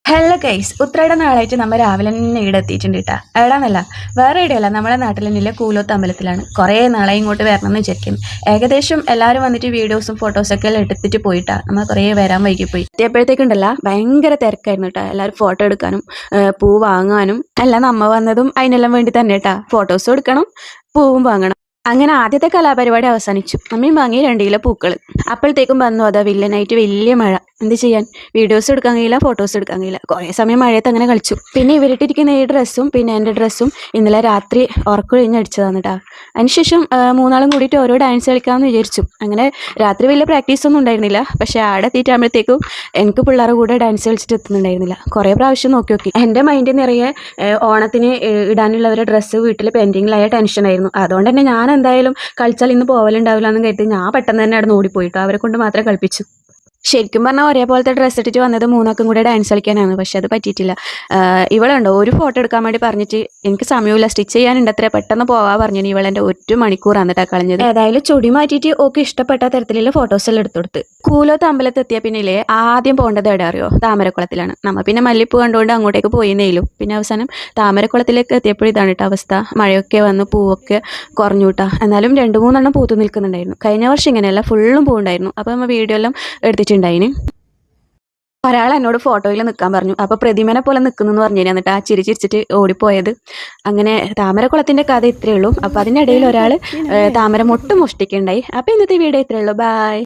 Hello guys, ഉത്രയുടെ നാളായിട്ട് നമ്മൾ രാവിലെ തന്നെ ഇവിടെ എത്തിയിട്ടുണ്ട് കേട്ടാ. എവിടാന്നല്ല, വേറെ ഇടയല്ല, നമ്മളെ നാട്ടിൽ തന്നെയിലെ കൂലോത്ത് അമ്പലത്തിലാണ്. കുറേ നാളെ ഇങ്ങോട്ട് വരണം എന്ന് വിചാരിക്കുന്നു. ഏകദേശം എല്ലാവരും വന്നിട്ട് വീഡിയോസും ഫോട്ടോസൊക്കെ എല്ലാം എടുത്തിട്ട് പോയിട്ടാ. നമ്മൾ കുറേ വരാൻ വൈകിപ്പോയി. എത്തിയപ്പോഴത്തേക്കുണ്ടല്ല ഭയങ്കര തിരക്കായിരുന്നു കേട്ടാ. എല്ലാവരും ഫോട്ടോ എടുക്കാനും പൂ വാങ്ങാനും എല്ലാം നമ്മ വന്നതും അതിനെല്ലാം വേണ്ടി തന്നെ കേട്ടാ. ഫോട്ടോസും എടുക്കണം, പൂവും വാങ്ങണം. അങ്ങനെ ആദ്യത്തെ കലാപരിപാടി അവസാനിച്ചു. അമ്മയും വാങ്ങി 2 കിലോ പൂക്കൾ. അപ്പോഴത്തേക്കും വന്നു അതാ വില്ലനായിട്ട് വലിയ മഴ. എന്ത് ചെയ്യാൻ, വീഡിയോസ് എടുക്കാൻ കഴിയില്ല, ഫോട്ടോസ് എടുക്കാൻ കഴിയില്ല. കുറേ സമയം മഴയത്ത് അങ്ങനെ കളിച്ചു. പിന്നെ ഇവരിട്ടിരിക്കുന്ന ഈ ഡ്രസ്സും പിന്നെ എൻ്റെ ഡ്രസ്സും ഇന്നലെ രാത്രി ഉറക്കൊഴിഞ്ഞ് അടിച്ചതാണ് കേട്ടോ. അതിനുശേഷം മൂന്നാളും കൂടിയിട്ട് ഓരോ ഡാൻസ് കളിക്കാമെന്ന് വിചാരിച്ചു. അങ്ങനെ രാത്രി വലിയ പ്രാക്ടീസ് ഒന്നും ഉണ്ടായിരുന്നില്ല. പക്ഷെ ആടെ എത്തിയിട്ടാകുമ്പോഴത്തേക്കും എനിക്ക് പിള്ളേരുടെ കൂടെ ഡാൻസ് കളിച്ചിട്ട് എത്തുന്നുണ്ടായിരുന്നില്ല. കുറേ പ്രാവശ്യം നോക്കി എൻ്റെ മൈൻഡിൽ നിറയെ ഓണത്തിന് ഇടാനുള്ളവരുടെ ഡ്രസ്സ് വീട്ടിൽ പെൻഡിങ്ങിലായ ടെൻഷനായിരുന്നു. അതുകൊണ്ട് തന്നെ ഞാൻ എന്തായാലും കളിച്ചാൽ ഇന്ന് പോവലുണ്ടാവില്ല എന്ന് കരുതി ഞാൻ പെട്ടെന്ന് തന്നെ അവിടെ ഓടിപ്പോയിട്ടോ. അവരെ കൊണ്ട് മാത്രമേ കളിപ്പിച്ചു. ശരിക്കും പറഞ്ഞാൽ ഒരേപോലത്തെ ഡ്രസ്സ് ഇട്ടിട്ട് വന്നത് മൂന്നാൾക്കും കൂടെ ഡാൻസ് കളിക്കാനാണ്. പക്ഷെ അത് പറ്റിയിട്ടില്ല. ഇവളുണ്ടോ ഒരു ഫോട്ടോ എടുക്കാൻ വേണ്ടി പറഞ്ഞിട്ട് എനിക്ക് സമയമില്ല, സ്റ്റിച്ച് ചെയ്യാനുണ്ട് അത്ര, പെട്ടെന്ന് പോവാ പറഞ്ഞു. ഇവളെൻ്റെ 1 മണിക്കൂറാണ് എന്നിട്ടാ കളഞ്ഞത്. ഏതായാലും ചൊടി മാറ്റിയിട്ട് ഓക്ക് ഇഷ്ടപ്പെട്ട തരത്തിലുള്ള ഫോട്ടോസ് എല്ലാം എടുത്തു കൊടുത്ത്. കൂലോത്ത് അമ്പലത്ത് എത്തിയ പിന്നില്ലേ ആദ്യം പോകേണ്ടത് എവിടെ അറിയോ? താമരക്കുളത്തിലാണ്. നമ്മ പിന്നെ മല്ലിപ്പൂ കണ്ടുകൊണ്ട് അങ്ങോട്ടേക്ക് പോയിന്നേലും. പിന്നെ അവസാനം താമരക്കുളത്തിലേക്ക് എത്തിയപ്പോൾ ഇതാണ് കേട്ടോ അവസ്ഥ. മഴയൊക്കെ വന്ന് പൂവൊക്കെ കുറഞ്ഞു കേട്ടാ. എന്നാലും 2-3 എണ്ണം പൂത്തു നിൽക്കുന്നുണ്ടായിരുന്നു. കഴിഞ്ഞ വർഷം ഇങ്ങനെയല്ല, ഫുള്ളും പൂവുണ്ടായിരുന്നു. അപ്പോൾ നമ്മൾ വീഡിയോ എല്ലാം എടുത്തിട്ടുണ്ടായിന്. ഒരാൾ എന്നോട് ഫോട്ടോയിൽ നിൽക്കാൻ പറഞ്ഞു. അപ്പോൾ പ്രതിമനെ പോലെ നിൽക്കുന്നു പറഞ്ഞു. എന്നിട്ട് ആ ചിരിച്ചിരിച്ചിട്ട് ഓടിപ്പോയത്. അങ്ങനെ താമരക്കുളത്തിൻ്റെ കഥ ഇത്രയേ ഉള്ളൂ. അപ്പോൾ അതിനിടയിൽ ഒരാൾ താമര മൊട്ട് മോഷ്ടിക്കുകയുണ്ടായി. അപ്പോൾ ഇന്നത്തെ വീഡിയോ ഇത്രയേ ഉള്ളൂ. ബൈ.